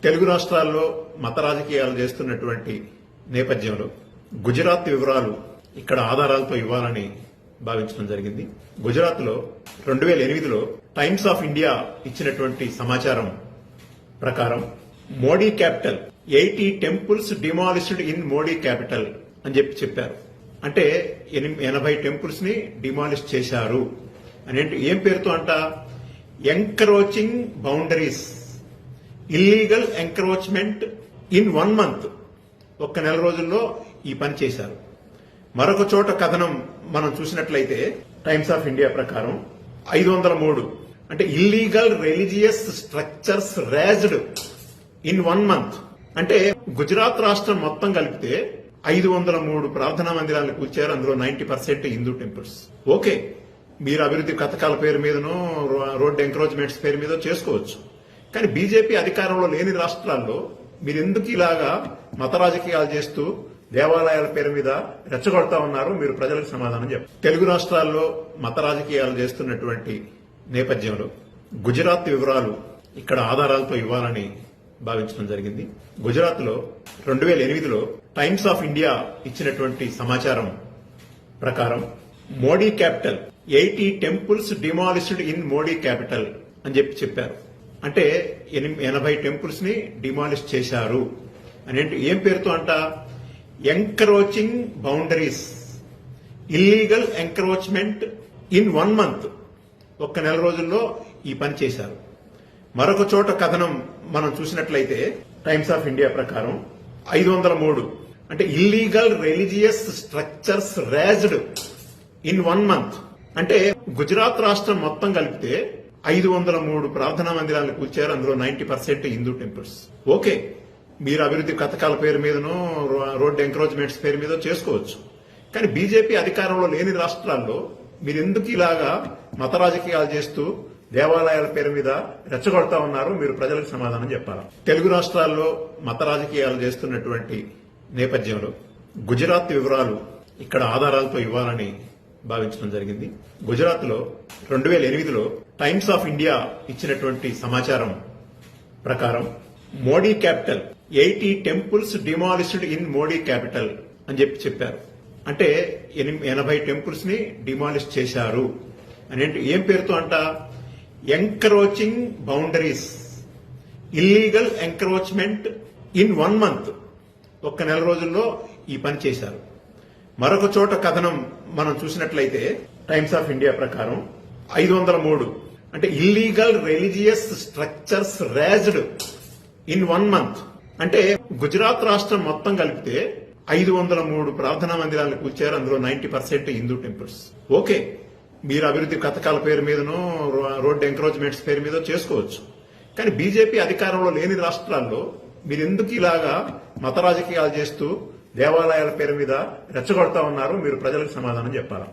తెలుగు రాష్ట్రాల్లో మత రాజకీయాలు చేస్తున్నటువంటి నేపథ్యంలో గుజరాత్ వివరాలు ఇక్కడ ఆధారాలతో ఇవ్వాలని భావించడం జరిగింది. గుజరాత్ లో 2008లో టైమ్స్ ఆఫ్ ఇండియా ఇచ్చినటువంటి సమాచారం ప్రకారం Modi capital 80 temples demolished in Modi capital అని చెప్పారు. అంటే 80 టెంపుల్స్ ని డిమాలిష్ చేశారు అని ఏం పేరుతో అంట, encroaching boundaries, illegal encroachment in 1 month, ఒక్క నెల రోజుల్లో ఈ పని చేశారు. మరొక చోట కథనం మనం చూసినట్లయితే టైమ్స్ ఆఫ్ ఇండియా ప్రకారం 503 అంటే illegal religious structures raised in 1 month. అంటే గుజరాత్ రాష్ట్రం మొత్తం కలిపితే 503 ప్రార్థనా మందిరాలను కూల్చారు. అందులో 90% హిందూ టెంపుల్స్. ఓకే, మీరు అభివృద్ధి పథకాల పేరు మీదనో రోడ్ ఎంక్రోచ్మెంట్స్ పేరు మీద చేసుకోవచ్చు. కానీ బీజేపీ అధికారంలో లేని రాష్ట్రాల్లో మీరెందుకు ఇలాగా మత రాజకీయాలు చేస్తూ దేవాలయాల పేరు మీద రెచ్చగొడతా ఉన్నారు? మీరు ప్రజలకు సమాధానం చెప్పారు. తెలుగు రాష్ట్రాల్లో మత రాజకీయాలు చేస్తున్నటువంటి నేపథ్యంలో గుజరాత్ వివరాలు ఇక్కడ ఆధారాలతో ఇవ్వాలని భావించడం జరిగింది. గుజరాత్ లో 2008లో టైమ్స్ ఆఫ్ ఇండియా ఇచ్చినటువంటి సమాచారం ప్రకారం Modi capital 80 temples demolished in Modi capital అని చెప్పారు. అంటే 80 టెంపుల్స్ ని డిమాలిష్ చేశారు అని ఏం పేరుతో అంట, encroaching boundaries, illegal encroachment in 1 month, ఒక్క నెల రోజుల్లో ఈ పని చేశారు. మరొక చోట కథనం మనం చూసినట్లయితే టైమ్స్ ఆఫ్ ఇండియా ప్రకారం 503 అంటే illegal religious structures raised in 1 month. అంటే గుజరాత్ రాష్ట్రం మొత్తం కలిపితే 503 ప్రార్థనా మందిరాలను కూల్చారు. అందులో 90% హిందూ టెంపుల్స్. ఓకే, మీరు అభివృద్ధి పథకాల పేరు మీదనో రోడ్ ఎంక్రోచ్మెంట్స్ పేరు మీద చేసుకోవచ్చు. కానీ బీజేపీ అధికారంలో లేని రాష్ట్రాల్లో మీరెందుకు ఇలాగా మత రాజకీయాలు చేస్తూ దేవాలయాల పేరు మీద రెచ్చగొడతా ఉన్నారు? మీరు ప్రజలకు సమాధానం చెప్పాలి. తెలుగు రాష్ట్రాల్లో మత రాజకీయాలు చేస్తున్నటువంటి నేపథ్యంలో గుజరాత్ వివరాలు ఇక్కడ ఆధారాలతో ఇవ్వాలని భావించడం జరిగింది. గుజరాత్ లో 2008లో టైమ్స్ ఆఫ్ ఇండియా ఇచ్చినటువంటి సమాచారం ప్రకారం Modi capital 80 temples demolished in Modi capital అని చెప్పారు. అంటే 80 టెంపుల్స్ ని డిమాలిష్ చేశారు అని ఏం పేరుతో అంట, encroaching boundaries, illegal encroachment in 1 month, ఒక్క నెల రోజుల్లో ఈ పని చేశారు. మరొక చోట కథనం మనం చూసినట్లయితే టైమ్స్ ఆఫ్ ఇండియా ప్రకారం 503 అంటే illegal religious structures raised in 1 month. అంటే గుజరాత్ రాష్ట్రం మొత్తం కలిపితే 503 ప్రార్థనా మందిరాలను కూల్చారు. అందులో 90% హిందూ టెంపుల్స్. ఓకే, మీరు అభివృద్ధి పథకాల పేరు మీదనో రోడ్ ఎంక్రోచ్మెంట్స్ పేరు మీద చేసుకోవచ్చు. కానీ బీజేపీ అధికారంలో లేని రాష్ట్రాల్లో మీరెందుకు ఇలాగా మత రాజకీయాలు చేస్తూ దేవాలయాల పేరు మీద రెచ్చగొడతా ఉన్నారు? మీరు ప్రజలకు సమాధానం చెప్పాలి.